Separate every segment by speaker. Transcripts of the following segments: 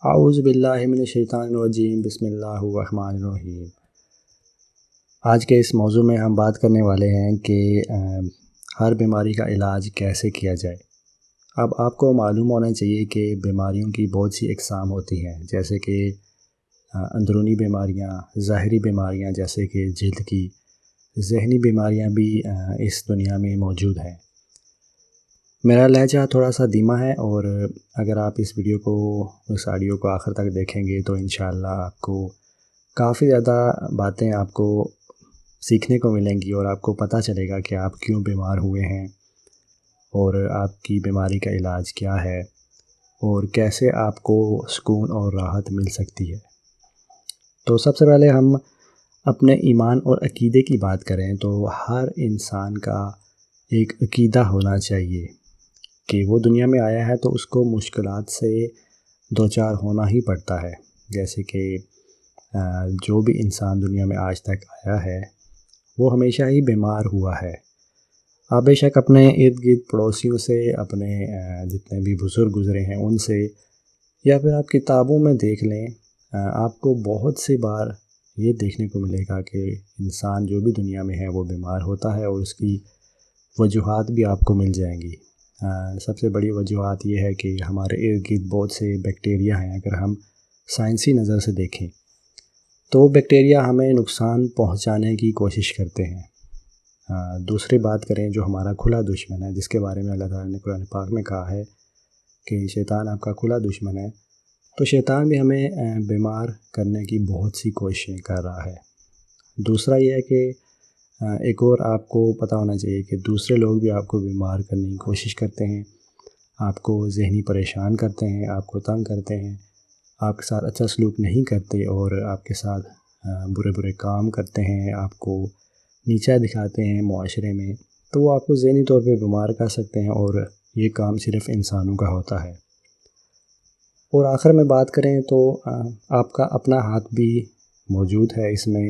Speaker 1: اعوذ باللہ من الشیطان الرجیم بسم اللہ الرحمن الرحیم۔ آج کے اس موضوع میں ہم بات کرنے والے ہیں کہ ہر بیماری کا علاج کیسے کیا جائے۔ اب آپ کو معلوم ہونا چاہیے کہ بیماریوں کی بہت سی اقسام ہوتی ہیں، جیسے کہ اندرونی بیماریاں، ظاہری بیماریاں جیسے کہ جلد کی، ذہنی بیماریاں بھی اس دنیا میں موجود ہیں۔ میرا لہجہ تھوڑا سا دھیما ہے، اور اگر آپ اس آڈیو کو آخر تک دیکھیں گے تو انشاءاللہ آپ کو کافی زیادہ باتیں آپ کو سیکھنے کو ملیں گی، اور آپ کو پتہ چلے گا کہ آپ کیوں بیمار ہوئے ہیں اور آپ کی بیماری کا علاج کیا ہے اور کیسے آپ کو سکون اور راحت مل سکتی ہے۔ تو سب سے پہلے ہم اپنے ایمان اور عقیدے کی بات کریں تو ہر انسان کا ایک عقیدہ ہونا چاہیے کہ وہ دنیا میں آیا ہے تو اس کو مشکلات سے دوچار ہونا ہی پڑتا ہے۔ جیسے کہ جو بھی انسان دنیا میں آج تک آیا ہے وہ ہمیشہ ہی بیمار ہوا ہے۔ آپ بے شک اپنے ارد گرد پڑوسیوں سے، اپنے جتنے بھی بزرگ گزرے ہیں ان سے، یا پھر آپ کتابوں میں دیکھ لیں، آپ کو بہت سی بار یہ دیکھنے کو ملے گا کہ انسان جو بھی دنیا میں ہے وہ بیمار ہوتا ہے، اور اس کی وجوہات بھی آپ کو مل جائیں گی۔ سب سے بڑی وجوہات یہ ہے کہ ہمارے ارد گرد بہت سے بیکٹیریا ہیں۔ اگر ہم سائنسی نظر سے دیکھیں تو وہ بیکٹیریا ہمیں نقصان پہنچانے کی کوشش کرتے ہیں۔ دوسری بات کریں جو ہمارا کھلا دشمن ہے، جس کے بارے میں اللہ تعالیٰ نے قرآن پاک میں کہا ہے کہ شیطان آپ کا کھلا دشمن ہے، تو شیطان بھی ہمیں بیمار کرنے کی بہت سی کوششیں کر رہا ہے۔ دوسرا یہ ہے کہ ایک اور آپ کو پتہ ہونا چاہیے کہ دوسرے لوگ بھی آپ کو بیمار کرنے کی کوشش کرتے ہیں، آپ کو ذہنی پریشان کرتے ہیں، آپ کو تنگ کرتے ہیں، آپ کے ساتھ اچھا سلوک نہیں کرتے اور آپ کے ساتھ برے کام کرتے ہیں، آپ کو نیچا دکھاتے ہیں معاشرے میں، تو وہ آپ کو ذہنی طور پہ بیمار کر سکتے ہیں، اور یہ کام صرف انسانوں کا ہوتا ہے۔ اور آخر میں بات کریں تو آپ کا اپنا ہاتھ بھی موجود ہے اس میں،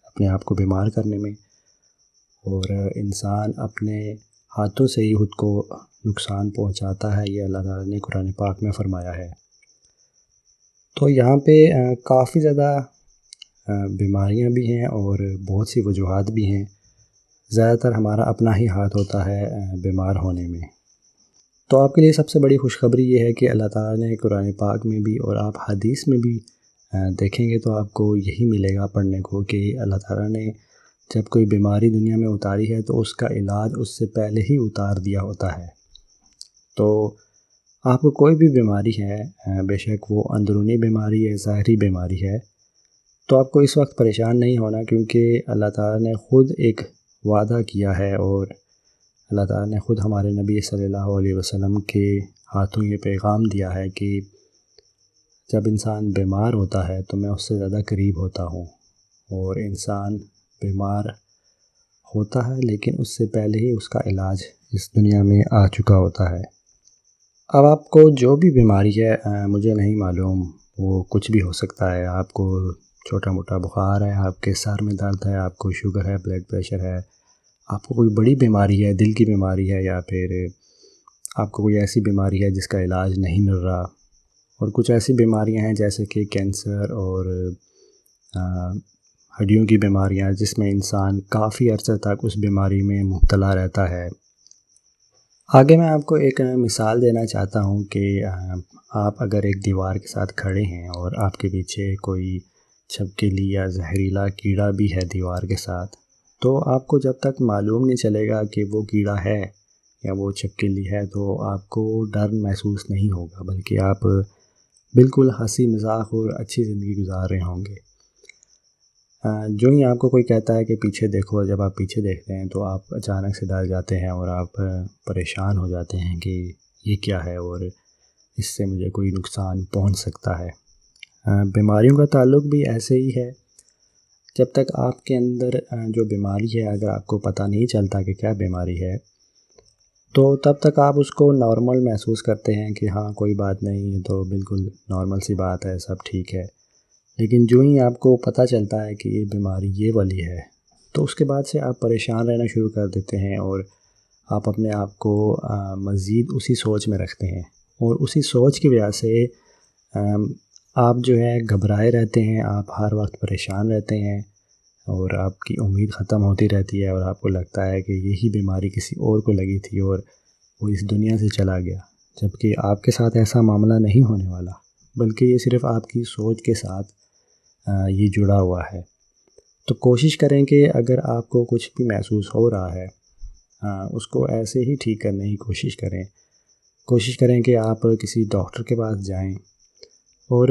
Speaker 1: اپنے آپ کو بیمار کرنے میں، اور انسان اپنے ہاتھوں سے ہی خود کو نقصان پہنچاتا ہے، یہ اللہ تعالیٰ نے قرآن پاک میں فرمایا ہے۔ تو یہاں پہ کافی زیادہ بیماریاں بھی ہیں اور بہت سی وجوہات بھی ہیں۔ زیادہ تر ہمارا اپنا ہی ہاتھ ہوتا ہے بیمار ہونے میں۔ تو آپ کے لیے سب سے بڑی خوشخبری یہ ہے کہ اللہ تعالیٰ نے قرآن پاک میں بھی اور آپ حدیث میں بھی دیکھیں گے تو آپ کو یہی ملے گا پڑھنے کو کہ اللہ تعالیٰ نے جب کوئی بیماری دنیا میں اتاری ہے تو اس کا علاج اس سے پہلے ہی اتار دیا ہوتا ہے۔ تو آپ کو کوئی بھی بیماری ہے، بے شک وہ اندرونی بیماری ہے، ظاہری بیماری ہے، تو آپ کو اس وقت پریشان نہیں ہونا، کیونکہ اللہ تعالیٰ نے خود ایک وعدہ کیا ہے، اور اللہ تعالیٰ نے خود ہمارے نبی صلی اللہ علیہ وسلم کے ہاتھوں یہ پیغام دیا ہے کہ جب انسان بیمار ہوتا ہے تو میں اس سے زیادہ قریب ہوتا ہوں، اور انسان بیمار ہوتا ہے لیکن اس سے پہلے ہی اس کا علاج اس دنیا میں آ چکا ہوتا ہے۔ اب آپ کو جو بھی بیماری ہے، مجھے نہیں معلوم، وہ کچھ بھی ہو سکتا ہے۔ آپ کو چھوٹا موٹا بخار ہے، آپ کے سر میں درد ہے، آپ کو شوگر ہے، بلڈ پریشر ہے، آپ کو کوئی بڑی بیماری ہے، دل کی بیماری ہے، یا پھر آپ کو کوئی ایسی بیماری ہے جس کا علاج نہیں مل رہا، اور کچھ ایسی بیماریاں ہیں جیسے کہ کینسر اور ہڈیوں کی بیماریاں، جس میں انسان کافی عرصے تک اس بیماری میں مبتلا رہتا ہے۔ آگے میں آپ کو ایک مثال دینا چاہتا ہوں کہ آپ اگر ایک دیوار کے ساتھ کھڑے ہیں اور آپ کے پیچھے کوئی چھپکلی یا زہریلا کیڑا بھی ہے دیوار کے ساتھ، تو آپ کو جب تک معلوم نہیں چلے گا کہ وہ کیڑا ہے یا وہ چھپکلی ہے تو آپ کو ڈر محسوس نہیں ہوگا، بلکہ آپ بالکل ہنسی مذاق اور اچھی زندگی گزار رہے ہوں گے۔ جو ہی آپ کو کوئی کہتا ہے کہ پیچھے دیکھو، جب آپ پیچھے دیکھتے ہیں تو آپ اچانک سے ڈر جاتے ہیں اور آپ پریشان ہو جاتے ہیں کہ یہ کیا ہے اور اس سے مجھے کوئی نقصان پہنچ سکتا ہے۔ بیماریوں کا تعلق بھی ایسے ہی ہے، جب تک آپ کے اندر جو بیماری ہے اگر آپ کو پتہ نہیں چلتا کہ کیا بیماری ہے، تو تب تک آپ اس کو نارمل محسوس کرتے ہیں کہ ہاں کوئی بات نہیں، تو بالکل نارمل سی بات ہے، سب ٹھیک ہے۔ لیکن جو ہی آپ کو پتہ چلتا ہے کہ یہ بیماری یہ والی ہے، تو اس کے بعد سے آپ پریشان رہنا شروع کر دیتے ہیں، اور آپ اپنے آپ کو مزید اسی سوچ میں رکھتے ہیں، اور اسی سوچ کی وجہ سے آپ جو ہے گھبرائے رہتے ہیں، آپ ہر وقت پریشان رہتے ہیں اور آپ کی امید ختم ہوتی رہتی ہے اور آپ کو لگتا ہے کہ یہی بیماری کسی اور کو لگی تھی اور وہ اس دنیا سے چلا گیا، جبکہ آپ کے ساتھ ایسا معاملہ نہیں ہونے والا، بلکہ یہ صرف آپ کی سوچ کے ساتھ یہ جڑا ہوا ہے۔ تو کوشش کریں کہ اگر آپ کو کچھ بھی محسوس ہو رہا ہے اس کو ایسے ہی ٹھیک کرنے کی کوشش کریں کہ آپ کسی ڈاکٹر کے پاس جائیں اور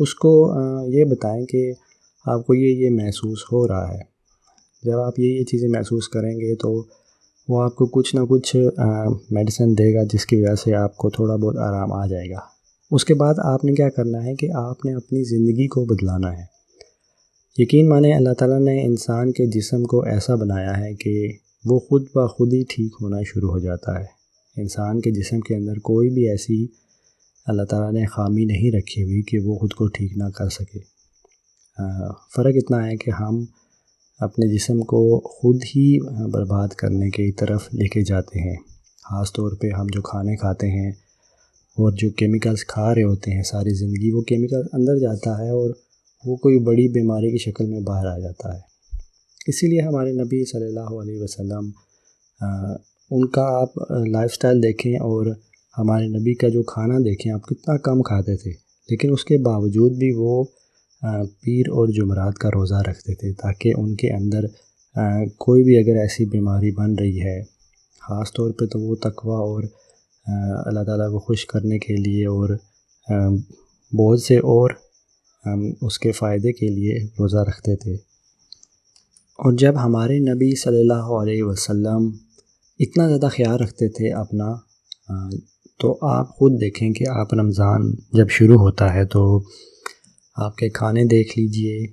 Speaker 1: اس کو یہ بتائیں کہ آپ کو یہ محسوس ہو رہا ہے۔ جب آپ یہ چیزیں محسوس کریں گے تو وہ آپ کو کچھ نہ کچھ میڈیسن دے گا جس کی وجہ سے آپ کو تھوڑا بہت آرام آ جائے گا۔ اس کے بعد آپ نے کیا کرنا ہے کہ آپ نے اپنی زندگی کو بدلانا ہے۔ یقین مانیں اللہ تعالیٰ نے انسان کے جسم کو ایسا بنایا ہے کہ وہ خود بخود ہی ٹھیک ہونا شروع ہو جاتا ہے۔ انسان کے جسم کے اندر کوئی بھی ایسی اللہ تعالیٰ نے خامی نہیں رکھی ہوئی کہ وہ خود کو ٹھیک نہ کر سکے۔ فرق اتنا ہے کہ ہم اپنے جسم کو خود ہی برباد کرنے کی طرف لے کے جاتے ہیں، خاص طور پہ ہم جو کھانے کھاتے ہیں اور جو کیمیکلز کھا رہے ہوتے ہیں ساری زندگی، وہ کیمیکل اندر جاتا ہے اور وہ کوئی بڑی بیماری کی شکل میں باہر آ جاتا ہے۔ اسی لیے ہمارے نبی صلی اللہ علیہ وسلم ان کا آپ لائف سٹائل دیکھیں اور ہمارے نبی کا جو کھانا دیکھیں، آپ کتنا کم کھاتے تھے، لیکن اس کے باوجود بھی وہ پیر اور جمعرات کا روزہ رکھتے تھے تاکہ ان کے اندر کوئی بھی اگر ایسی بیماری بن رہی ہے، خاص طور پہ تو وہ تقویٰ اور اللہ تعالیٰ کو خوش کرنے کے لیے اور بہت سے اور اس کے فائدے کے لیے روزہ رکھتے تھے۔ اور جب ہمارے نبی صلی اللہ علیہ وسلم اتنا زیادہ خیال رکھتے تھے اپنا، تو آپ خود دیکھیں کہ آپ رمضان جب شروع ہوتا ہے تو آپ کے کھانے دیکھ لیجئے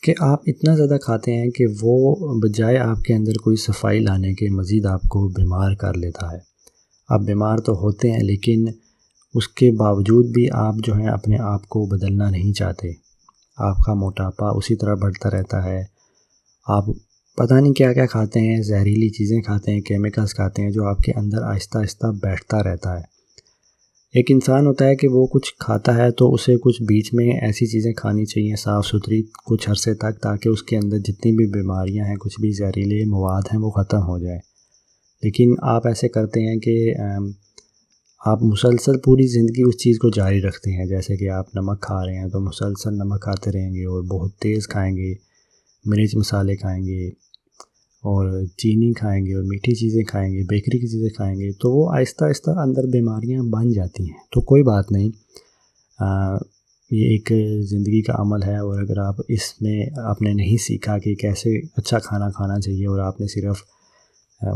Speaker 1: کہ آپ اتنا زیادہ کھاتے ہیں کہ وہ بجائے آپ کے اندر کوئی صفائی لانے کے مزید آپ کو بیمار کر لیتا ہے۔ آپ بیمار تو ہوتے ہیں لیکن اس کے باوجود بھی آپ جو ہیں اپنے آپ کو بدلنا نہیں چاہتے۔ آپ کا موٹاپا اسی طرح بڑھتا رہتا ہے، آپ پتہ نہیں کیا کیا کھاتے ہیں، زہریلی چیزیں کھاتے ہیں، کیمیکلز کھاتے ہیں جو آپ کے اندر آہستہ آہستہ بیٹھتا رہتا ہے۔ ایک انسان ہوتا ہے کہ وہ کچھ کھاتا ہے تو اسے کچھ بیچ میں ایسی چیزیں کھانی چاہیے صاف ستھری کچھ عرصے تک، تاکہ اس کے اندر جتنی بھی بیماریاں ہیں، کچھ بھی زہریلے مواد ہیں، وہ ختم ہو جائیں۔ لیکن آپ ایسے کرتے ہیں کہ آپ مسلسل پوری زندگی اس چیز کو جاری رکھتے ہیں، جیسے کہ آپ نمک کھا رہے ہیں تو مسلسل نمک کھاتے رہیں گے اور بہت تیز کھائیں گے، مرچ مسالے کھائیں گے اور چینی کھائیں گے اور میٹھی چیزیں کھائیں گے، بیکری کی چیزیں کھائیں گے، تو وہ آہستہ آہستہ اندر بیماریاں بن جاتی ہیں۔ تو کوئی بات نہیں، یہ ایک زندگی کا عمل ہے، اور اگر آپ اس میں آپ نے نہیں سیکھا کہ کیسے اچھا کھانا کھانا چاہیے اور آپ نے صرف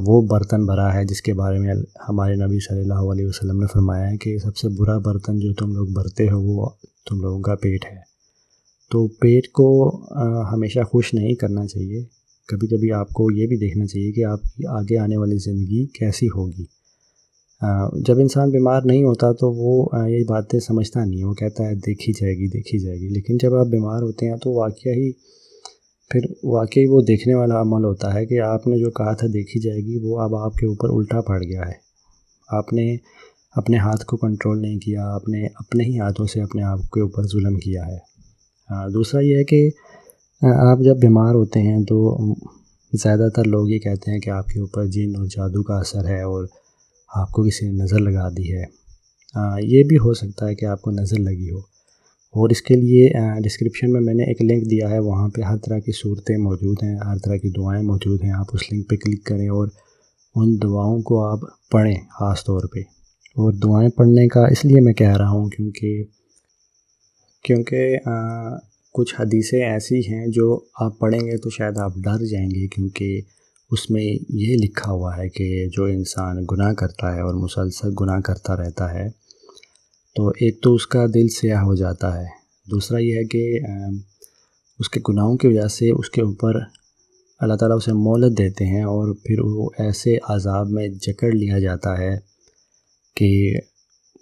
Speaker 1: وہ برتن بھرا ہے جس کے بارے میں ہمارے نبی صلی اللہ علیہ وسلم نے فرمایا ہے کہ سب سے برا برتن جو تم لوگ بھرتے ہو وہ تم لوگوں کا پیٹ ہے، تو پیٹ کو ہمیشہ خوش نہیں کرنا چاہیے۔ کبھی کبھی آپ کو یہ بھی دیکھنا چاہیے کہ آپ کی آگے آنے والی زندگی کیسی ہوگی۔ جب انسان بیمار نہیں ہوتا تو وہ یہ باتیں سمجھتا نہیں ہے، وہ کہتا ہے دیکھی جائے گی، لیکن جب آپ بیمار ہوتے ہیں تو واقعی وہ دیکھنے والا عمل ہوتا ہے کہ آپ نے جو کہا تھا دیکھی جائے گی، وہ اب آپ کے اوپر الٹا پڑ گیا ہے۔ آپ نے اپنے ہاتھ کو کنٹرول نہیں کیا، آپ نے اپنے ہی ہاتھوں سے اپنے آپ کے اوپر ظلم کیا ہے۔ دوسرا یہ ہے کہ آپ جب بیمار ہوتے ہیں تو زیادہ تر لوگ یہ کہتے ہیں کہ آپ کے اوپر جن اور جادو کا اثر ہے اور آپ کو کسی نے نظر لگا دی ہے۔ یہ بھی ہو سکتا ہے کہ آپ کو نظر لگی ہو، اور اس کے لیے ڈسکرپشن میں نے ایک لنک دیا ہے، وہاں پہ ہر طرح کی صورتیں موجود ہیں، ہر طرح کی دعائیں موجود ہیں۔ آپ اس لنک پہ کلک کریں اور ان دعاؤں کو آپ پڑھیں خاص طور پہ۔ اور دعائیں پڑھنے کا اس لیے میں کہہ رہا ہوں کیونکہ کچھ حدیثیں ایسی ہیں جو آپ پڑھیں گے تو شاید آپ ڈر جائیں گے، کیونکہ اس میں یہ لکھا ہوا ہے کہ جو انسان گناہ کرتا ہے اور مسلسل گناہ کرتا رہتا ہے تو ایک تو اس کا دل سیاہ ہو جاتا ہے، دوسرا یہ ہے کہ اس کے گناہوں کی وجہ سے اس کے اوپر اللہ تعالیٰ اسے مہلت دیتے ہیں، اور پھر وہ ایسے عذاب میں جکڑ لیا جاتا ہے کہ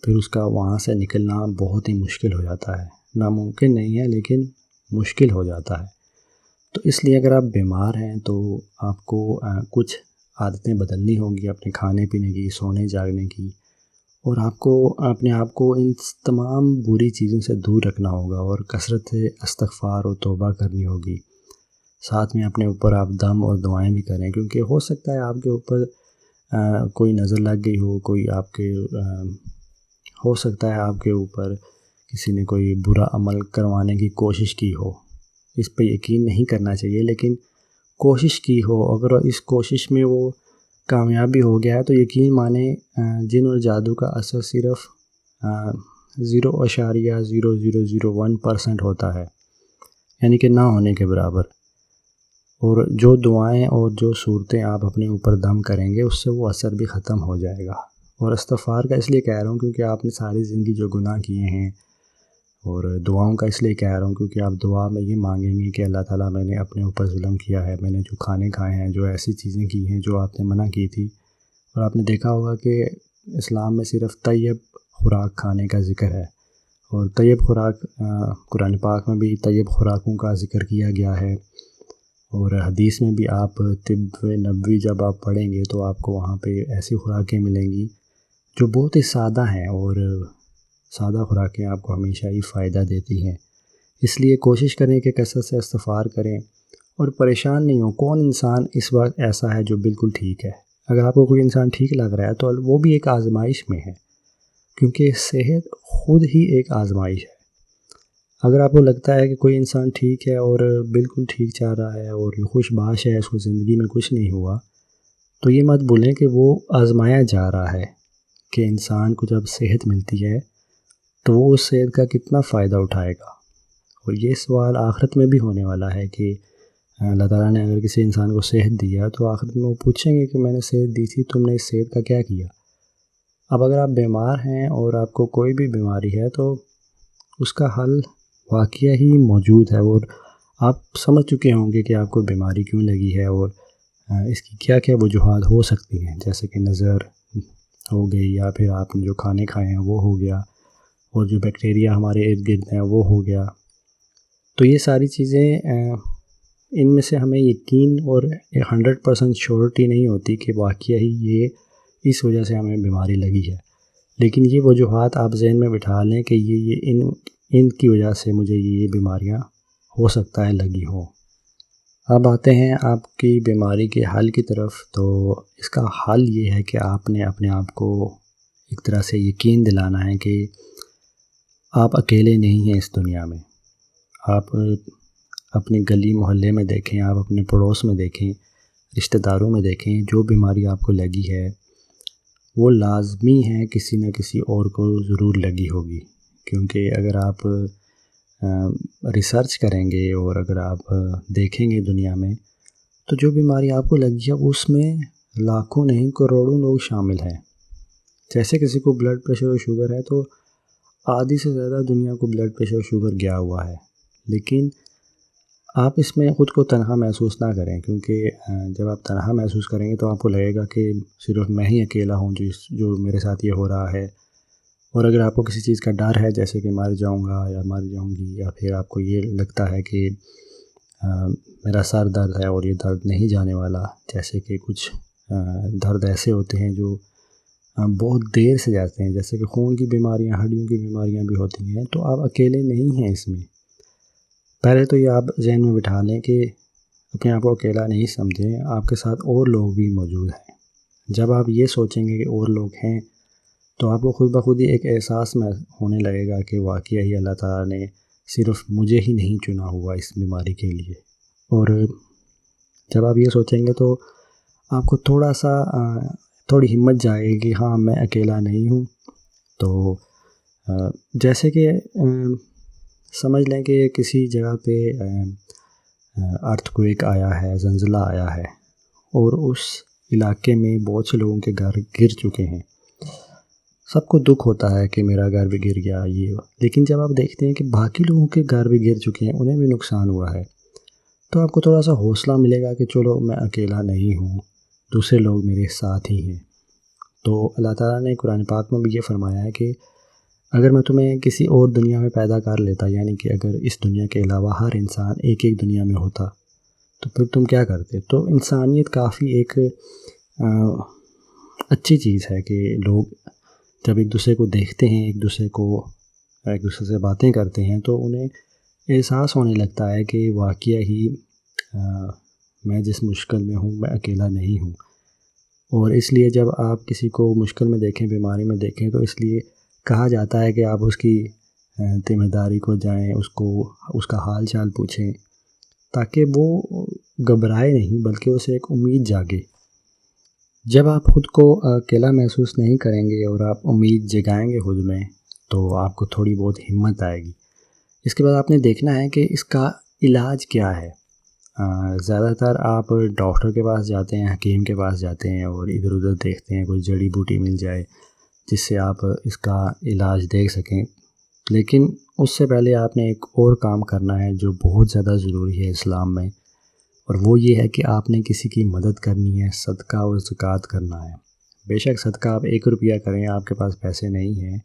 Speaker 1: پھر اس کا وہاں سے نکلنا بہت ہی مشکل ہو جاتا ہے۔ ناممکن نہیں ہے لیکن مشکل ہو جاتا ہے۔ تو اس لیے اگر آپ بیمار ہیں تو آپ کو کچھ عادتیں بدلنی ہوں گی، اپنے کھانے پینے کی، سونے جاگنے کی، اور آپ کو اپنے آپ کو ان تمام بری چیزوں سے دور رکھنا ہوگا اور کثرت سے استغفار و توبہ کرنی ہوگی۔ ساتھ میں اپنے اوپر آپ دم اور دعائیں بھی کریں، کیونکہ ہو سکتا ہے آپ کے اوپر کوئی نظر لگ گئی ہو، کوئی آپ کے ہو سکتا ہے آپ کے اوپر کسی نے کوئی برا عمل کروانے کی کوشش کی ہو۔ اس پہ یقین نہیں کرنا چاہیے، لیکن کوشش کی ہو، اگر اس کوشش میں وہ کامیابی ہو گیا ہے تو یقین مانیں جن اور جادو کا اثر صرف 0.0001% ہوتا ہے، یعنی کہ نہ ہونے کے برابر۔ اور جو دعائیں اور جو صورتیں آپ اپنے اوپر دم کریں گے اس سے وہ اثر بھی ختم ہو جائے گا۔ اور استغفار کا اس لیے کہہ رہا ہوں کیونکہ آپ نے ساری زندگی جو گناہ کیے ہیں، اور دعاؤں کا اس لیے کہہ رہا ہوں کیونکہ آپ دعا میں یہ مانگیں گے کہ اللہ تعالیٰ میں نے اپنے اوپر ظلم کیا ہے، میں نے جو کھانے کھائے ہیں، جو ایسی چیزیں کی ہیں جو آپ نے منع کی تھی۔ اور آپ نے دیکھا ہوگا کہ اسلام میں صرف طیب خوراک کھانے کا ذکر ہے، اور طیب خوراک قرآن پاک میں بھی طیب خوراکوں کا ذکر کیا گیا ہے، اور حدیث میں بھی آپ طب نبوی جب آپ پڑھیں گے تو آپ کو وہاں پہ ایسی خوراکیں ملیں گی جو بہت ہی سادہ ہیں، اور سادہ خوراکیں آپ کو ہمیشہ ہی فائدہ دیتی ہیں۔ اس لیے کوشش کریں کہ کثرت سے استغفار کریں اور پریشان نہیں ہوں۔ کون انسان اس وقت ایسا ہے جو بالکل ٹھیک ہے؟ اگر آپ کو کوئی انسان ٹھیک لگ رہا ہے تو وہ بھی ایک آزمائش میں ہے، کیونکہ صحت خود ہی ایک آزمائش ہے۔ اگر آپ کو لگتا ہے کہ کوئی انسان ٹھیک ہے اور بالکل ٹھیک چل رہا ہے اور خوش باش ہے، اس کو زندگی میں کچھ نہیں ہوا، تو یہ مت بھولیں کہ وہ آزمایا جا رہا ہے، کہ انسان کو جب صحت ملتی ہے تو وہ اس صحت کا کتنا فائدہ اٹھائے گا۔ اور یہ سوال آخرت میں بھی ہونے والا ہے کہ اللہ تعالیٰ نے اگر کسی انسان کو صحت دیا تو آخرت میں وہ پوچھیں گے کہ میں نے صحت دی تھی، تم نے اس صحت کا کیا کیا؟ اب اگر آپ بیمار ہیں اور آپ کو کوئی بھی بیماری ہے تو اس کا حل واقعہ ہی موجود ہے، اور آپ سمجھ چکے ہوں گے کہ آپ کو بیماری کیوں لگی ہے اور اس کی کیا کیا وجوہات ہو سکتی ہیں، جیسے کہ نظر ہو گئی، یا پھر آپ نے جو کھانے کھائے ہیں وہ ہو گیا، اور جو بیکٹیریا ہمارے ارد گرد ہیں وہ ہو گیا۔ تو یہ ساری چیزیں ان میں سے ہمیں یقین اور 100% شیورٹی نہیں ہوتی کہ واقعہ ہی یہ اس وجہ سے ہمیں بیماری لگی ہے، لیکن یہ وجوہات آپ ذہن میں بٹھا لیں کہ یہ ان کی وجہ سے مجھے یہ بیماریاں ہو سکتا ہے لگی ہوں۔ اب آتے ہیں آپ کی بیماری کے حل کی طرف۔ تو اس کا حل یہ ہے کہ آپ نے اپنے آپ کو ایک طرح سے یقین دلانا ہے کہ آپ اکیلے نہیں ہیں اس دنیا میں۔ آپ اپنی گلی محلے میں دیکھیں، آپ اپنے پڑوس میں دیکھیں، رشتہ داروں میں دیکھیں، جو بیماری آپ کو لگی ہے وہ لازمی ہے کسی نہ کسی اور کو ضرور لگی ہوگی، کیونکہ اگر آپ ریسرچ کریں گے اور اگر آپ دیکھیں گے دنیا میں تو جو بیماری آپ کو لگی ہے اس میں لاکھوں نہیں کروڑوں لوگ شامل ہیں۔ جیسے کسی کو بلڈ پریشر اور شوگر ہے تو آدھی سے زیادہ دنیا کو بلڈ پریشر اور شوگر گیا ہوا ہے، لیکن آپ اس میں خود کو تنہا محسوس نہ کریں، کیونکہ جب آپ تنہا محسوس کریں گے تو آپ کو لگے گا کہ صرف میں ہی اکیلا ہوں جو میرے ساتھ یہ ہو رہا ہے۔ اور اگر آپ کو کسی چیز کا ڈر ہے، جیسے کہ مر جاؤں گا یا مر جاؤں گی، یا پھر آپ کو یہ لگتا ہے کہ میرا سر درد ہے اور یہ درد نہیں جانے والا، جیسے کہ کچھ درد ایسے ہوتے ہیں جو بہت دیر سے جاتے ہیں، جیسے کہ خون کی بیماریاں، ہڈیوں کی بیماریاں بھی ہوتی ہیں، تو آپ اکیلے نہیں ہیں اس میں۔ پہلے تو یہ آپ ذہن میں بٹھا لیں کہ اپنے آپ کو اکیلا نہیں سمجھیں، آپ کے ساتھ اور لوگ بھی موجود ہیں۔ جب آپ یہ سوچیں گے کہ اور لوگ ہیں تو آپ کو خود بخود ہی ایک احساس میں ہونے لگے گا کہ واقعہ ہی اللہ تعالیٰ نے صرف مجھے ہی نہیں چنا ہوا اس بیماری کے لیے۔ اور جب آپ یہ سوچیں گے تو آپ کو تھوڑی ہمت جائے گی کہ ہاں میں اکیلا نہیں ہوں۔ تو جیسے کہ سمجھ لیں کہ کسی جگہ پہ ارتھ کویک آیا ہے، زلزلہ آیا ہے، اور اس علاقے میں بہت سے لوگوں کے گھر گر چکے ہیں۔ سب کو دکھ ہوتا ہے کہ میرا گھر بھی گر گیا، لیکن جب آپ دیکھتے ہیں کہ باقی لوگوں کے گھر بھی گر چکے ہیں، انہیں بھی نقصان ہوا ہے، تو آپ کو تھوڑا سا حوصلہ ملے گا کہ چلو میں اکیلا نہیں ہوں، دوسرے لوگ میرے ساتھ ہی ہیں۔ تو اللہ تعالیٰ نے قرآن پاک میں بھی یہ فرمایا ہے کہ اگر میں تمہیں کسی اور دنیا میں پیدا کر لیتا، یعنی کہ اگر اس دنیا کے علاوہ ہر انسان ایک دنیا میں ہوتا تو پھر تم کیا کرتے؟ تو انسانیت کافی ایک اچھی چیز ہے کہ لوگ جب ایک دوسرے کو دیکھتے ہیں، ایک دوسرے سے باتیں کرتے ہیں، تو انہیں احساس ہونے لگتا ہے کہ واقعہ ہی میں جس مشکل میں ہوں میں اکیلا نہیں ہوں۔ اور اس لیے جب آپ کسی کو مشکل میں دیکھیں، بیماری میں دیکھیں، تو اس لیے کہا جاتا ہے کہ آپ اس کی ذمہ داری کو جائیں، اس کا حال چال پوچھیں، تاکہ وہ گھبرائے نہیں بلکہ اسے ایک امید جاگے۔ جب آپ خود کو اکیلا محسوس نہیں کریں گے اور آپ امید جگائیں گے خود میں، تو آپ کو تھوڑی بہت ہمت آئے گی۔ اس کے بعد آپ نے دیکھنا ہے کہ اس کا علاج کیا ہے۔ زیادہ تر آپ ڈاکٹر کے پاس جاتے ہیں، حکیم کے پاس جاتے ہیں اور ادھر ادھر دیکھتے ہیں کوئی جڑی بوٹی مل جائے جس سے آپ اس کا علاج دیکھ سکیں، لیکن اس سے پہلے آپ نے ایک اور کام کرنا ہے جو بہت زیادہ ضروری ہے اسلام میں، اور وہ یہ ہے کہ آپ نے کسی کی مدد کرنی ہے، صدقہ و زکوٰۃ کرنا ہے۔ بے شک صدقہ آپ 1 روپیہ کریں، آپ کے پاس پیسے نہیں ہیں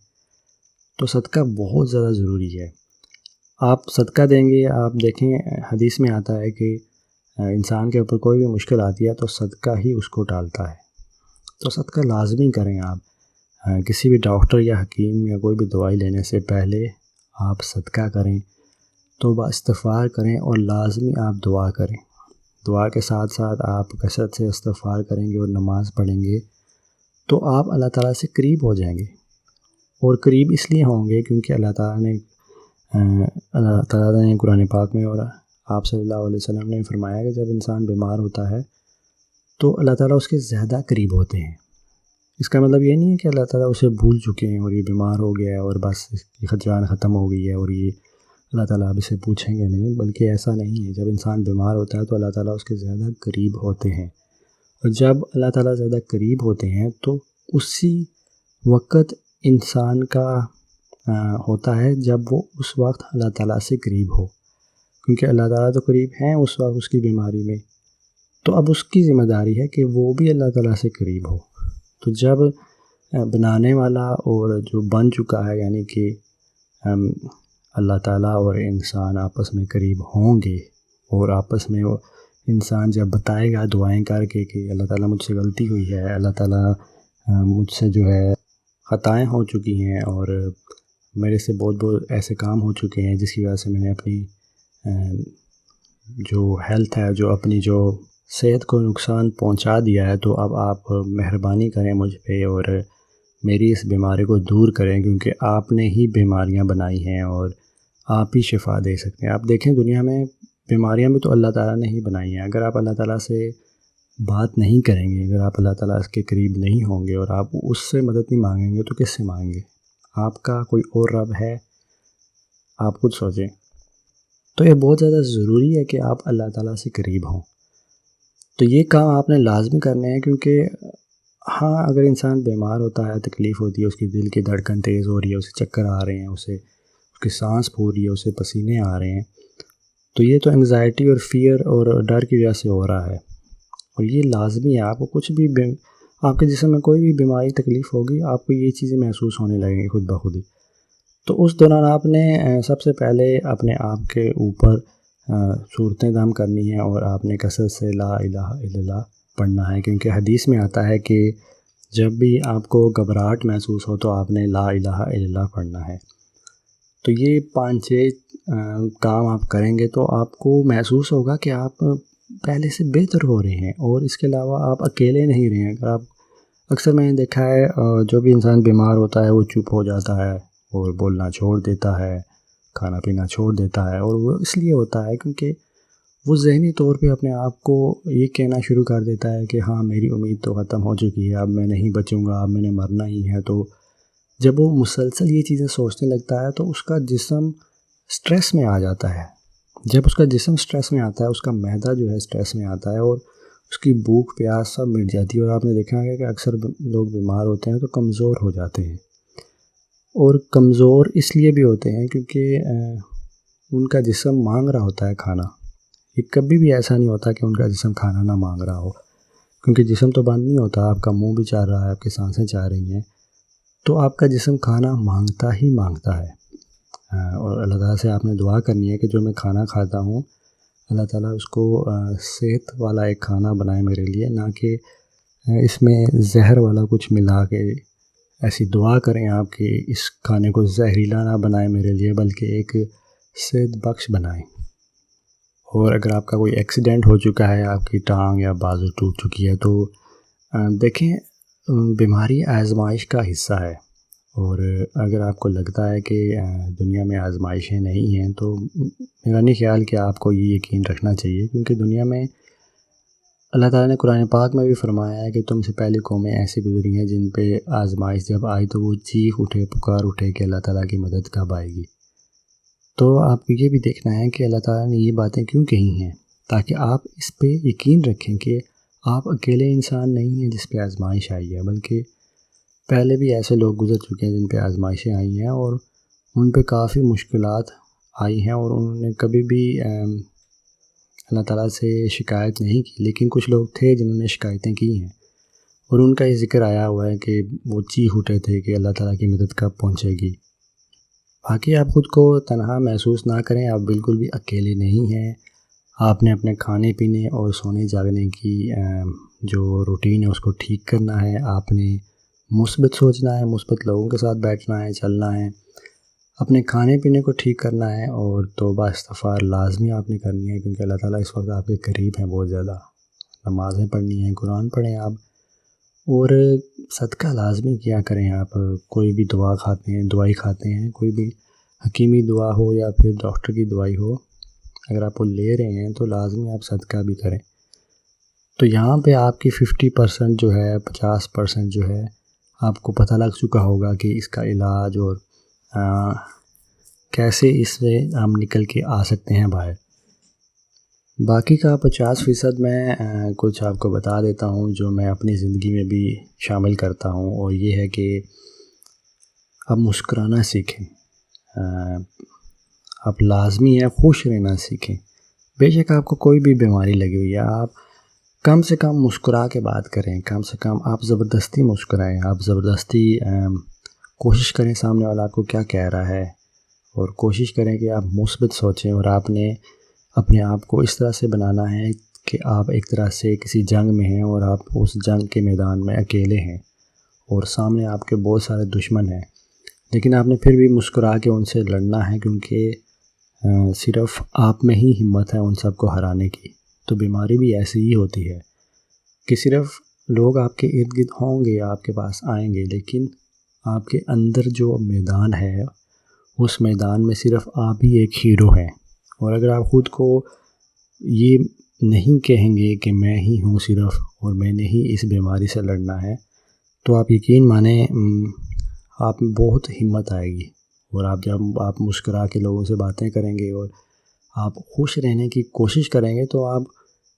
Speaker 1: تو صدقہ بہت زیادہ ضروری ہے۔ آپ صدقہ دیں گے، آپ دیکھیں حدیث میں آتا ہے کہ انسان کے اوپر کوئی بھی مشکل آتی ہے تو صدقہ ہی اس کو ٹالتا ہے، تو صدقہ لازمی کریں آپ۔ کسی بھی ڈاکٹر یا حکیم یا کوئی بھی دوائی لینے سے پہلے آپ صدقہ کریں، توبہ استغفار کریں اور لازمی آپ دعا کریں۔ دعا کے ساتھ ساتھ آپ کثرت سے استغفار کریں گے اور نماز پڑھیں گے تو آپ اللہ تعالیٰ سے قریب ہو جائیں گے، اور قریب اس لیے ہوں گے کیونکہ اللہ تعالیٰ نے قرآن پاک میں اور آپ صلی اللہ علیہ وسلم نے فرمایا کہ جب انسان بیمار ہوتا ہے تو اللہ تعالیٰ اس کے زیادہ قریب ہوتے ہیں۔ اس کا مطلب یہ نہیں ہے کہ اللہ تعالیٰ اسے بھول چکے ہیں اور یہ بیمار ہو گیا ہے اور بس اس کی جان ختم ہو گئی ہے اور یہ اللہ تعالیٰ اب اسے پوچھیں گے نہیں، بلکہ ایسا نہیں ہے۔ جب انسان بیمار ہوتا ہے تو اللہ تعالیٰ اس کے زیادہ قریب ہوتے ہیں، اور جب اللہ تعالیٰ زیادہ قریب ہوتے ہیں تو اسی وقت انسان کا ہوتا ہے جب وہ اس وقت اللہ تعالیٰ سے قریب ہو، کیونکہ اللہ تعالیٰ تو قریب ہیں اس وقت اس کی بیماری میں، تو اب اس کی ذمہ داری ہے کہ وہ بھی اللہ تعالیٰ سے قریب ہو۔ تو جب بنانے والا اور جو بن چکا ہے، یعنی کہ اللہ تعالیٰ اور انسان آپس میں قریب ہوں گے، اور آپس میں وہ انسان جب بتائے گا دعائیں کر کے کہ اللہ تعالیٰ مجھ سے غلطی ہوئی ہے، اللہ تعالیٰ مجھ سے جو ہے خطائیں ہو چکی ہیں اور میرے سے بہت ایسے کام ہو چکے ہیں جس کی وجہ سے میں نے اپنی جو ہیلتھ ہے، اپنی جو صحت کو نقصان پہنچا دیا ہے، تو اب آپ مہربانی کریں مجھ پہ اور میری اس بیماری کو دور کریں، کیونکہ آپ نے ہی بیماریاں بنائی ہیں اور آپ ہی شفا دے سکتے ہیں۔ آپ دیکھیں دنیا میں بیماریاں بھی تو اللہ تعالیٰ نے ہی بنائی ہیں۔ اگر آپ اللہ تعالیٰ سے بات نہیں کریں گے، اگر آپ اللہ تعالیٰ کے قریب نہیں ہوں گے اور آپ اس سے مدد نہیں مانگیں گے تو کس سے مانگیں گے؟ آپ کا کوئی اور رب ہے؟ آپ خود سوچیں۔ تو یہ بہت زیادہ ضروری ہے کہ آپ اللہ تعالیٰ سے قریب ہوں۔ تو یہ کام آپ نے لازمی کرنے ہیں، کیونکہ ہاں اگر انسان بیمار ہوتا ہے، تکلیف ہوتی ہے، اس کی دل کی دھڑکن تیز ہو رہی ہے، اسے چکر آ رہے ہیں، اس کی سانس پھول رہی ہے، اسے پسینے آ رہے ہیں، تو یہ تو انگزائٹی اور فیئر اور ڈر کی وجہ سے ہو رہا ہے، اور یہ لازمی ہے۔ آپ کو کچھ بھی آپ کے جسم میں کوئی بھی بیماری تکلیف ہوگی، آپ کو یہ چیزیں محسوس ہونے لگیں گی خود بخود ہی۔ تو اس دوران آپ نے سب سے پہلے اپنے آپ کے اوپر صورتیں دم کرنی ہیں، اور آپ نے کثرت سے لا الہ الا اللہ پڑھنا ہے، کیونکہ حدیث میں آتا ہے کہ جب بھی آپ کو گھبراہٹ محسوس ہو تو آپ نے لا الہ الا اللہ پڑھنا ہے۔ تو یہ 5-6 کام آپ کریں گے تو آپ کو محسوس ہوگا کہ آپ پہلے سے بہتر ہو رہے ہیں، اور اس کے علاوہ آپ اکیلے نہیں رہے ہیں۔ اگر آپ اکثر میں نے دیکھا ہے جو بھی انسان بیمار ہوتا ہے وہ چپ ہو جاتا ہے اور بولنا چھوڑ دیتا ہے، کھانا پینا چھوڑ دیتا ہے، اور وہ اس لیے ہوتا ہے کیونکہ وہ ذہنی طور پہ اپنے آپ کو یہ کہنا شروع کر دیتا ہے کہ ہاں میری امید تو ختم ہو چکی ہے، اب میں نہیں بچوں گا، اب میں نے مرنا ہی ہے۔ تو جب وہ مسلسل یہ چیزیں سوچنے لگتا ہے تو اس کا جسم سٹریس میں آ جاتا ہے۔ جب اس کا جسم سٹریس میں آتا ہے، اس کا معدہ جو ہے سٹریس میں آتا ہے، اور اس کی بھوک پیاس سب مٹ جاتی ہے، اور آپ نے دیکھا ہے کہ اکثر لوگ بیمار ہوتے ہیں تو کمزور ہو جاتے ہیں، اور کمزور اس لیے بھی ہوتے ہیں کیونکہ ان کا جسم مانگ رہا ہوتا ہے کھانا۔ یہ کبھی بھی ایسا نہیں ہوتا کہ ان کا جسم کھانا نہ مانگ رہا ہو، کیونکہ جسم تو بند نہیں ہوتا، آپ کا منہ بھی چاہ رہا ہے، آپ کی سانسیں چاہ رہی ہیں، تو آپ کا جسم کھانا مانگتا ہی مانگتا ہے۔ اور اللہ تعالیٰ سے آپ نے دعا کرنی ہے کہ جو میں کھانا کھاتا ہوں اللہ تعالیٰ اس کو صحت والا ایک کھانا بنائے میرے لیے، نہ کہ اس میں زہر والا کچھ ملا کے ایسی دعا کریں آپ کہ اس کھانے کو زہریلا نہ بنائیں میرے لیے، بلکہ ایک صحت بخش بنائیں۔ اور اگر آپ کا کوئی ایکسیڈنٹ ہو چکا ہے، آپ کی ٹانگ یا بازو ٹوٹ چکی ہے، تو دیکھیں بیماری آزمائش کا حصہ ہے، اور اگر آپ کو لگتا ہے کہ دنیا میں آزمائشیں نہیں ہیں تو میرا نہیں خیال کہ آپ کو یہ یقین رکھنا چاہیے، کیونکہ دنیا میں اللہ تعالیٰ نے قرآن پاک میں بھی فرمایا ہے کہ تم سے پہلی قومیں ایسی گزری ہیں جن پہ آزمائش جب آئی تو وہ چیخ اٹھے، پکار اٹھے کہ اللہ تعالیٰ کی مدد کب آئے گی۔ تو آپ کو یہ بھی دیکھنا ہے کہ اللہ تعالیٰ نے یہ باتیں کیوں کہی ہیں، تاکہ آپ اس پہ یقین رکھیں کہ آپ اکیلے انسان نہیں ہیں جس پہ آزمائش آئی ہے، بلکہ پہلے بھی ایسے لوگ گزر چکے ہیں جن پہ آزمائشیں آئی ہیں اور ان پہ کافی مشکلات آئی ہیں، اور انہوں نے کبھی بھی اللہ تعالیٰ سے شکایت نہیں کی، لیکن کچھ لوگ تھے جنہوں نے شکایتیں کی ہیں، اور ان کا یہ ذکر آیا ہوا ہے کہ وہ چیخ اٹھے تھے کہ اللہ تعالیٰ کی مدد کب پہنچے گی۔ باقی آپ خود کو تنہا محسوس نہ کریں، آپ بالکل بھی اکیلے نہیں ہیں۔ آپ نے اپنے کھانے پینے اور سونے جاگنے کی جو روٹین ہے اس کو ٹھیک کرنا ہے۔ آپ نے مثبت سوچنا ہے، مثبت لوگوں کے ساتھ بیٹھنا ہے، چلنا ہے، اپنے کھانے پینے کو ٹھیک کرنا ہے، اور توبہ استغفار لازمی آپ نے کرنی ہے، کیونکہ اللہ تعالیٰ اس وقت آپ کے قریب ہیں بہت زیادہ۔ نمازیں پڑھنی ہیں، قرآن پڑھیں آپ، اور صدقہ لازمی کیا کریں۔ آپ کوئی بھی دوائی کھاتے ہیں، کوئی بھی حکیمی دعا ہو یا پھر ڈاکٹر کی دوائی ہو، اگر آپ وہ لے رہے ہیں تو لازمی آپ صدقہ بھی کریں۔ تو یہاں پہ آپ کی 50% جو ہے، 50% جو ہے، آپ کو پتہ لگ چکا ہوگا کہ اس کا علاج اور کیسے اس سے ہم نکل کے آ سکتے ہیں باہر۔ باقی کا 50% میں کچھ آپ کو بتا دیتا ہوں جو میں اپنی زندگی میں بھی شامل کرتا ہوں، اور یہ ہے کہ آپ مسکرانا سیکھیں۔ آپ لازمی ہے خوش رہنا سیکھیں۔ بے شک آپ کو کوئی بھی بیماری لگی ہوئی ہے، آپ کم سے کم مسکرا کے بات کریں، کم سے کم آپ زبردستی مسکرائیں، آپ زبردستی کوشش کریں سامنے والا آپ کو کیا کہہ رہا ہے، اور کوشش کریں کہ آپ مثبت سوچیں، اور آپ نے اپنے آپ کو اس طرح سے بنانا ہے کہ آپ ایک طرح سے کسی جنگ میں ہیں اور آپ اس جنگ کے میدان میں اکیلے ہیں، اور سامنے آپ کے بہت سارے دشمن ہیں، لیکن آپ نے پھر بھی مسکرا کے ان سے لڑنا ہے، کیونکہ صرف آپ میں ہی ہمت ہے ان سب کو ہرانے کی۔ تو بیماری بھی ایسی ہی ہوتی ہے کہ صرف لوگ آپ کے ارد گرد ہوں گے، آپ کے پاس آئیں گے، لیکن آپ کے اندر جو میدان ہے اس میدان میں صرف آپ ہی ایک ہیرو ہیں۔ اور اگر آپ خود کو یہ نہیں کہیں گے کہ میں ہی ہوں صرف اور میں نے ہی اس بیماری سے لڑنا ہے، تو آپ یقین مانیں آپ میں بہت ہمت آئے گی، اور جب آپ مسکرا کے لوگوں سے باتیں کریں گے اور آپ خوش رہنے کی کوشش کریں گے، تو آپ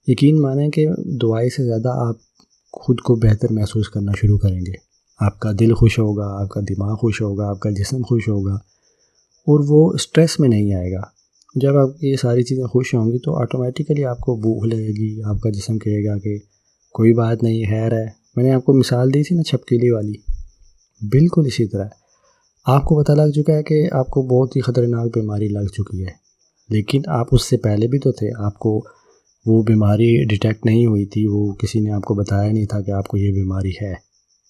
Speaker 1: یقین مانیں کہ دعائی سے زیادہ آپ خود کو بہتر محسوس کرنا شروع کریں گے۔ آپ کا دل خوش ہوگا، آپ کا دماغ خوش ہوگا، آپ کا جسم خوش ہوگا، اور وہ اسٹریس میں نہیں آئے گا۔ جب آپ یہ ساری چیزیں خوش ہوں گی تو آٹومیٹیکلی آپ کو بھوک لگے گی، آپ کا جسم کہے گا کہ کوئی بات نہیں، خیر ہے۔ میں نے آپ کو مثال دی تھی نا چھپکلی والی، بالکل اسی طرح آپ کو پتہ لگ چکا ہے کہ آپ کو بہت ہی خطرناک بیماری لگ چکی ہے، لیکن آپ اس سے پہلے بھی تو تھے، آپ کو وہ بیماری ڈیٹیکٹ نہیں ہوئی تھی، وہ کسی نے آپ کو بتایا نہیں تھا کہ آپ کو یہ بیماری ہے،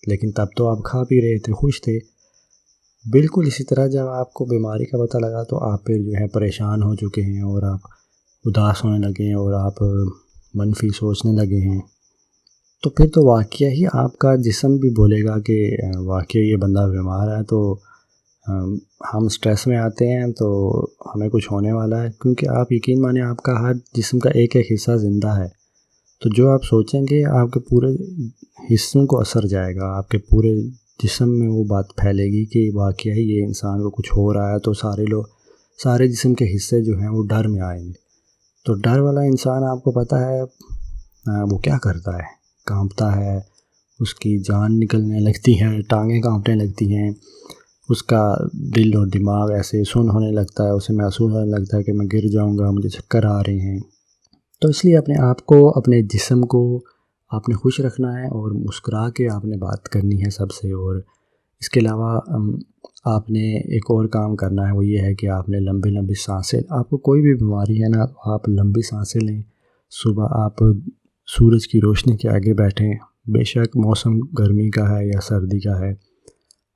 Speaker 1: لیکن تب تو آپ کھا پی رہے تھے، خوش تھے۔ بالکل اسی طرح جب آپ کو بیماری کا پتہ لگا تو آپ پھر جو ہے پریشان ہو چکے ہیں، اور آپ اداس ہونے لگے ہیں، اور آپ منفی سوچنے لگے ہیں، تو پھر تو واقعہ ہی آپ کا جسم بھی بولے گا کہ واقعہ یہ بندہ بیمار ہے، تو ہم سٹریس میں آتے ہیں تو ہمیں کچھ ہونے والا ہے، کیونکہ آپ یقین مانیں آپ کا ہر جسم کا ایک ایک حصہ زندہ ہے، تو جو آپ سوچیں گے آپ کے پورے حصوں کو اثر جائے گا، آپ کے پورے جسم میں وہ بات پھیلے گی کہ واقعی یہ انسان کو کچھ ہو رہا ہے، تو سارے جسم کے حصے جو ہیں وہ ڈر میں آئیں گے۔ تو ڈر والا انسان آپ کو پتہ ہے وہ کیا کرتا ہے، کانپتا ہے، اس کی جان نکلنے لگتی ہے، ٹانگیں کانپنے لگتی ہیں، اس کا دل اور دماغ ایسے سن ہونے لگتا ہے، اسے محسوس ہونے لگتا ہے کہ میں گر جاؤں گا، مجھے چکر آ رہے ہیں۔ تو اس لیے اپنے آپ کو، اپنے جسم کو آپ نے خوش رکھنا ہے، اور مسکرا کے آپ نے بات کرنی ہے سب سے، اور اس کے علاوہ آپ نے ایک اور کام کرنا ہے، وہ یہ ہے کہ آپ نے لمبی لمبی سانسیں، آپ کو کوئی بھی بیماری ہے نا، آپ لمبی سانسیں لیں۔ صبح آپ سورج کی روشنی کے آگے بیٹھیں، بے شک موسم گرمی کا ہے یا سردی کا ہے،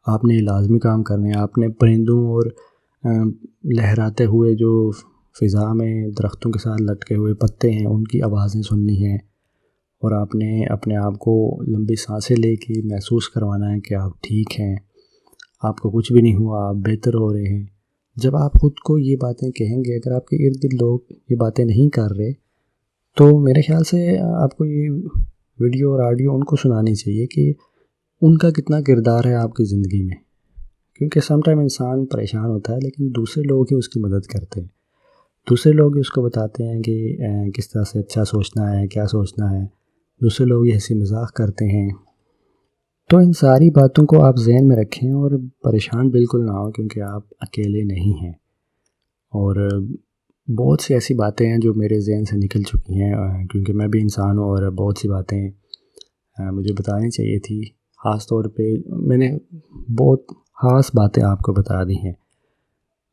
Speaker 1: آپ نے لازمی کام کرنے ہیں. آپ نے پرندوں اور لہراتے ہوئے جو فضا میں درختوں کے ساتھ لٹکے ہوئے پتے ہیں ان کی آوازیں سننی ہیں، اور آپ نے اپنے آپ کو لمبی سانسیں لے کے محسوس کروانا ہے کہ آپ ٹھیک ہیں، آپ کو کچھ بھی نہیں ہوا، آپ بہتر ہو رہے ہیں. جب آپ خود کو یہ باتیں کہیں گے، اگر آپ کے ارد گرد لوگ یہ باتیں نہیں کر رہے تو میرے خیال سے آپ کو یہ ویڈیو اور آڈیو ان کو سنانی چاہیے کہ ان کا کتنا کردار ہے آپ کی زندگی میں. کیونکہ سم ٹائم انسان پریشان ہوتا ہے لیکن دوسرے لوگ ہی اس کی مدد کرتے ہیں، دوسرے لوگ ہی اس کو بتاتے ہیں کہ کس طرح سے اچھا سوچنا ہے، کیا سوچنا ہے. دوسرے لوگ یہ ہنسی مذاق کرتے ہیں. تو ان ساری باتوں کو آپ ذہن میں رکھیں اور پریشان بالکل نہ ہوں، کیونکہ آپ اکیلے نہیں ہیں. اور بہت سی ایسی باتیں ہیں جو میرے ذہن سے نکل چکی ہیں، کیونکہ میں بھی انسان ہوں اور بہت سی باتیں مجھے بتانی چاہیے تھی. خاص طور پہ میں نے بہت خاص باتیں آپ کو بتا دی ہیں.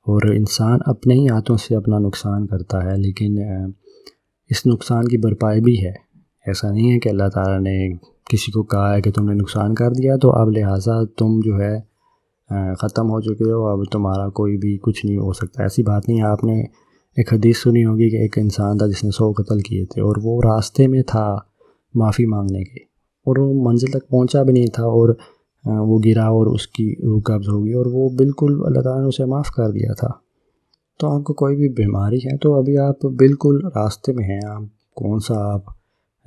Speaker 1: اور انسان اپنے ہی ہاتھوں سے اپنا نقصان کرتا ہے، لیکن اس نقصان کی بھرپائی بھی ہے. ایسا نہیں ہے کہ اللہ تعالیٰ نے کسی کو کہا ہے کہ تم نے نقصان کر دیا تو اب لہٰذا تم جو ہے ختم ہو چکے ہو، اب تمہارا کوئی بھی کچھ نہیں ہو سکتا. ایسی بات نہیں ہے. آپ نے ایک حدیث سنی ہوگی کہ ایک انسان تھا جس نے 100 قتل کیے تھے، اور وہ راستے میں تھا معافی مانگنے کے، اور وہ منزل تک پہنچا بھی نہیں تھا، اور وہ گرا اور اس کی روح قبض ہو گئی، اور وہ بالکل اللہ تعالیٰ نے اسے معاف کر دیا تھا. تو آپ کو کوئی بھی بیماری ہے تو ابھی آپ بالکل راستے میں ہیں. آپ کون سا آپ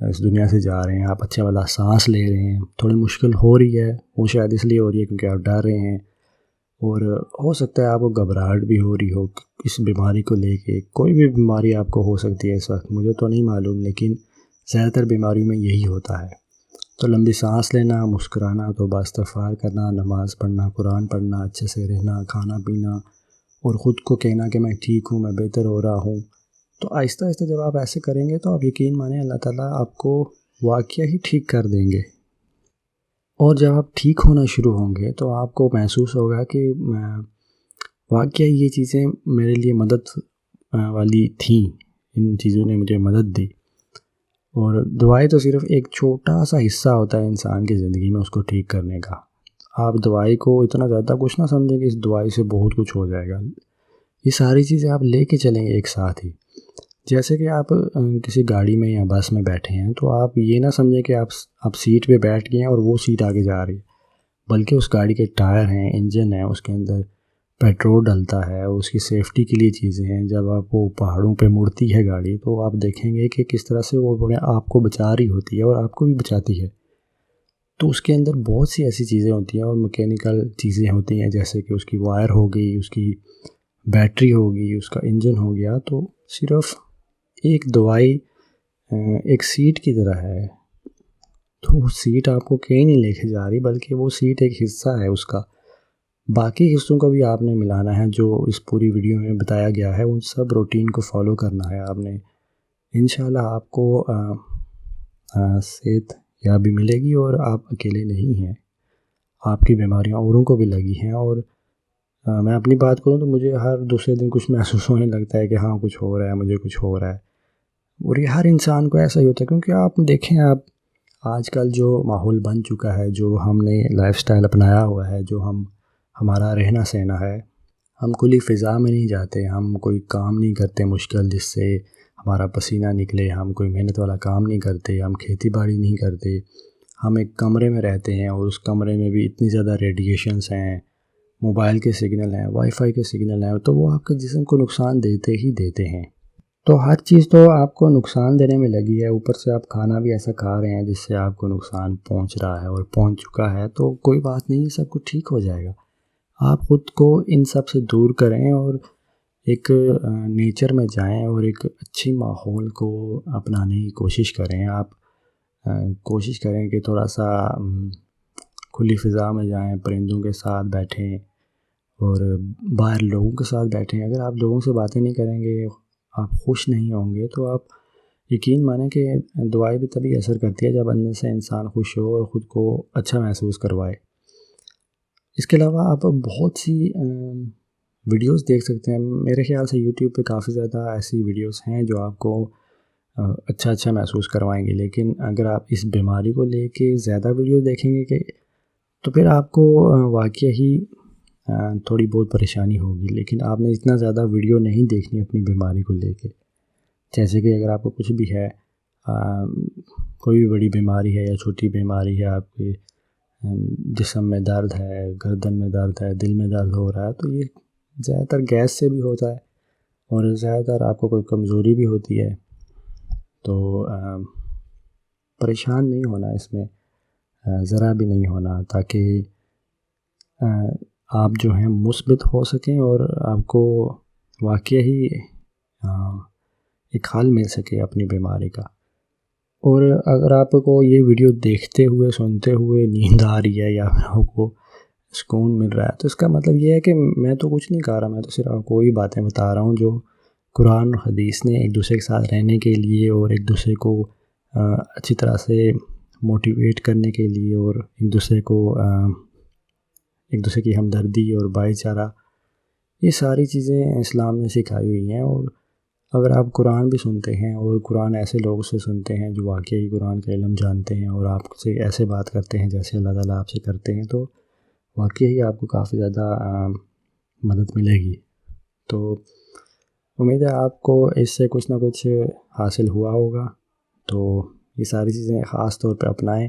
Speaker 1: اس دنیا سے جا رہے ہیں، آپ اچھا والا سانس لے رہے ہیں. تھوڑی مشکل ہو رہی ہے، وہ شاید اس لیے ہو رہی ہے کیونکہ آپ ڈر رہے ہیں، اور ہو سکتا ہے آپ کو گھبراہٹ بھی ہو رہی ہو اس بیماری کو لے کے. کوئی بھی بیماری آپ کو ہو سکتی ہے اس وقت، مجھے تو نہیں معلوم، لیکن زیادہ تر بیماریوں میں یہی ہوتا ہے. تو لمبی سانس لینا، مسکرانا، توبہ استغفار کرنا، نماز پڑھنا، قرآن پڑھنا، اچھے سے رہنا، کھانا پینا، اور خود کو کہنا کہ میں ٹھیک ہوں، میں بہتر ہو رہا ہوں. تو آہستہ آہستہ جب آپ ایسے کریں گے تو آپ یقین مانیں اللہ تعالیٰ آپ کو واقعہ ہی ٹھیک کر دیں گے. اور جب آپ ٹھیک ہونا شروع ہوں گے تو آپ کو محسوس ہوگا کہ واقعہ یہ چیزیں میرے لیے مدد والی تھیں، ان چیزوں نے مجھے مدد دی. اور دعائیں تو صرف ایک چھوٹا سا حصہ ہوتا ہے انسان کی زندگی میں اس کو ٹھیک کرنے کا. آپ دوائی کو اتنا زیادہ کچھ نہ سمجھیں کہ اس دوائی سے بہت کچھ ہو جائے گا. یہ ساری چیزیں آپ لے کے چلیں گے ایک ساتھ ہی. جیسے کہ آپ کسی گاڑی میں یا بس میں بیٹھے ہیں تو آپ یہ نہ سمجھیں کہ آپ سیٹ پہ بیٹھ گئے ہیں اور وہ سیٹ آگے جا رہی ہے، بلکہ اس گاڑی کے ٹائر ہیں، انجن ہے، اس کے اندر پیٹرول ڈلتا ہے، اس کی سیفٹی کے لیے چیزیں ہیں. جب آپ وہ پہاڑوں پہ مڑتی ہے گاڑی تو آپ دیکھیں گے کہ کس طرح سے وہ آپ کو بچا رہی ہوتی ہے اور آپ کو بھی بچاتی ہے. تو اس کے اندر بہت سی ایسی چیزیں ہوتی ہیں اور میکینیکل چیزیں ہوتی ہیں، جیسے کہ اس کی وائر ہو گئی، اس کی بیٹری ہوگی، اس کا انجن ہو گیا. تو صرف ایک دوائی ایک سیٹ کی طرح ہے. تو وہ سیٹ آپ کو کہیں نہیں لے کے جا رہی، بلکہ وہ سیٹ ایک حصہ ہے اس کا. باقی حصوں کو بھی آپ نے ملانا ہے جو اس پوری ویڈیو میں بتایا گیا ہے. ان سب روٹین کو فالو کرنا ہے آپ نے. انشاءاللہ آپ کو صحت یابی ملے گی اور آپ اکیلے نہیں ہیں. آپ کی بیماریاں اوروں کو بھی لگی ہیں، اور میں اپنی بات کروں تو مجھے ہر دوسرے دن کچھ محسوس ہونے لگتا ہے کہ ہاں کچھ ہو رہا ہے، مجھے کچھ ہو رہا ہے. اور یہ ہر انسان کو ایسا ہی ہوتا ہے، کیونکہ آپ دیکھیں آپ آج کل جو ماحول بن چکا ہے، جو ہم نے لائف سٹائل اپنایا ہوا ہے، جو ہمارا رہنا سہنا ہے، ہم کھلی فضا میں نہیں جاتے، ہم کوئی کام نہیں کرتے مشکل جس سے ہمارا پسینہ نکلے، ہم کوئی محنت والا کام نہیں کرتے، ہم کھیتی باڑی نہیں کرتے. ہم ایک کمرے میں رہتے ہیں اور اس کمرے میں بھی اتنی زیادہ ریڈیشنز ہیں، موبائل کے سگنل ہیں، وائی فائی کے سگنل ہیں، تو وہ آپ کے جسم کو نقصان دیتے ہی دیتے ہیں. تو ہر چیز تو آپ کو نقصان دینے میں لگی ہے، اوپر سے آپ کھانا بھی ایسا کھا رہے ہیں جس سے آپ کو نقصان پہنچ رہا ہے اور پہنچ چکا ہے. تو کوئی بات نہیں، سب کچھ ٹھیک ہو جائے گا. آپ خود کو ان سب سے دور کریں اور ایک نیچر میں جائیں اور ایک اچھی ماحول کو اپنانے کی کوشش کریں. آپ کوشش کریں کہ تھوڑا سا کھلی فضا میں جائیں، پرندوں کے ساتھ بیٹھیں اور باہر لوگوں کے ساتھ بیٹھیں. اگر آپ لوگوں سے باتیں نہیں کریں گے، آپ خوش نہیں ہوں گے، تو آپ یقین مانیں کہ دعائیں بھی تبھی اثر کرتی ہے جب اندر سے انسان خوش ہو اور خود کو اچھا محسوس کروائے. اس کے علاوہ آپ بہت سی ویڈیوز دیکھ سکتے ہیں. میرے خیال سے یوٹیوب پہ کافی زیادہ ایسی ویڈیوز ہیں جو آپ کو اچھا محسوس کروائیں گے. لیکن اگر آپ اس بیماری کو لے کے زیادہ ویڈیو دیکھیں گے کہ تو پھر آپ کو واقعی ہی تھوڑی بہت پریشانی ہوگی، لیکن آپ نے اتنا زیادہ ویڈیو نہیں دیکھنی اپنی بیماری کو لے کے۔ جیسے کہ اگر آپ کو کچھ بھی ہے، کوئی بھی بڑی بیماری ہے یا چھوٹی بیماری ہے، آپ کے جسم میں درد ہے، گردن میں درد ہے، دل میں درد ہو رہا ہے، تو یہ زیادہ تر گیس سے بھی ہوتا ہے، اور زیادہ تر آپ کو کوئی کمزوری بھی ہوتی ہے۔ تو پریشان نہیں ہونا اس میں، ذرا بھی نہیں ہونا، تاکہ آپ جو ہیں مثبت ہو سکیں اور آپ کو واقعی ہی ایک حل مل سکے اپنی بیماری کا۔ اور اگر آپ کو یہ ویڈیو دیکھتے ہوئے، سنتے ہوئے نیند آ رہی ہے یا آپ کو سکون مل رہا ہے، تو اس کا مطلب یہ ہے کہ میں تو کچھ نہیں کہہ رہا، میں تو صرف آپ کو وہی باتیں بتا رہا ہوں جو قرآن اور حدیث نے ایک دوسرے کے ساتھ رہنے کے لیے اور ایک دوسرے کو اچھی طرح سے موٹیویٹ کرنے کے لیے، اور ایک دوسرے کی ہمدردی اور بھائی چارہ، یہ ساری چیزیں اسلام نے سکھائی ہوئی ہیں۔ اور اگر آپ قرآن بھی سنتے ہیں اور قرآن ایسے لوگوں سے سنتے ہیں جو واقعی قرآن کا علم جانتے ہیں اور آپ سے ایسے بات کرتے ہیں جیسے اللہ تعالیٰ آپ سے کرتے ہیں، تو واقعی آپ کو کافی زیادہ مدد ملے گی۔ تو امید ہے آپ کو اس سے کچھ نہ کچھ حاصل ہوا ہوگا۔ تو یہ ساری چیزیں خاص طور پہ اپنائیں،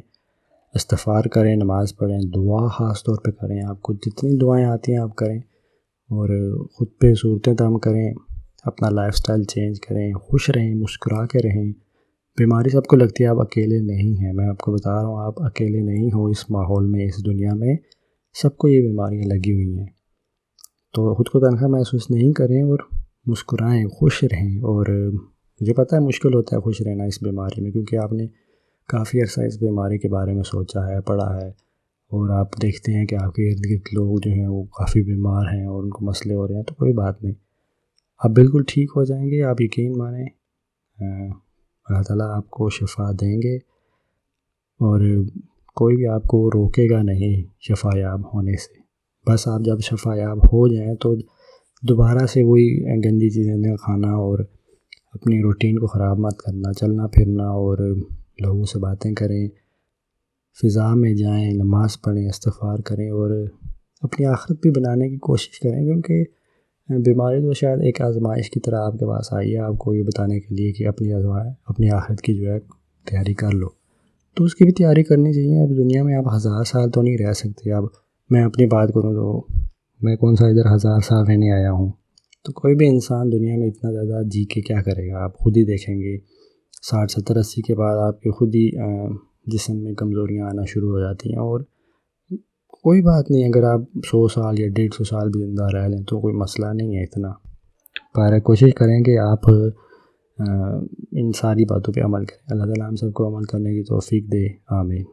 Speaker 1: استغفار کریں، نماز پڑھیں، دعا خاص طور پہ کریں، آپ کو جتنی دعائیں آتی ہیں آپ کریں، اور خود پہ صورتیں دم کریں، اپنا لائف سٹائل چینج کریں، خوش رہیں، مسکرا کے رہیں۔ بیماری سب کو لگتی ہے، آپ اکیلے نہیں ہیں، میں آپ کو بتا رہا ہوں، آپ اکیلے نہیں ہو اس ماحول میں، اس دنیا میں سب کو یہ بیماریاں لگی ہوئی ہیں۔ تو خود کو تنہا محسوس نہیں کریں اور مسکرائیں، خوش رہیں۔ اور مجھے پتہ ہے مشکل ہوتا ہے خوش رہنا اس بیماری میں، کیونکہ آپ نے کافی عرصہ اس بیماری کے بارے میں سوچا ہے، پڑھا ہے، اور آپ دیکھتے ہیں کہ آپ کے ارد گرد لوگ جو ہیں وہ کافی بیمار ہیں اور ان کو مسئلے ہو رہے ہیں۔ تو کوئی بات نہیں، آپ بالکل ٹھیک ہو جائیں گے، آپ یقین مانیں، اللہ تعالیٰ آپ کو شفا دیں گے، اور کوئی بھی آپ کو روکے گا نہیں شفا یاب ہونے سے۔ بس آپ جب شفا یاب ہو جائیں تو دوبارہ سے وہی گندی چیزیں کھانا اور اپنی روٹین کو خراب مت کرنا، چلنا پھرنا اور لوگوں سے باتیں کریں، فضا میں جائیں، نماز پڑھیں، استغفار کریں، اور اپنی آخرت بھی بنانے کی کوشش کریں، کیونکہ بیماری تو شاید ایک آزمائش کی طرح آپ کے پاس آئی ہے، آپ کو یہ بتانے کے لیے کہ اپنی آخرت کی جو ہے تیاری کر لو، تو اس کی بھی تیاری کرنی چاہیے۔ اب دنیا میں آپ 1000 سال تو نہیں رہ سکتے۔ اب میں اپنی بات کروں تو میں کون سا ادھر 1000 سال رہنے آیا ہوں، تو کوئی بھی انسان دنیا میں اتنا زیادہ جی کے کیا کرے گا؟ آپ خود ہی دیکھیں گے 60 70 80 کے بعد آپ کے خود ہی جسم میں کمزوریاں آنا شروع ہو جاتی ہیں۔ اور کوئی بات نہیں، اگر آپ 100 سال یا 150 سال بھی زندہ رہ لیں تو کوئی مسئلہ نہیں ہے اتنا، پر کوشش کریں کہ آپ ان ساری باتوں پہ عمل کریں۔ اللہ تعالیٰ ہم سب کو عمل کرنے کی توفیق دے، آمین۔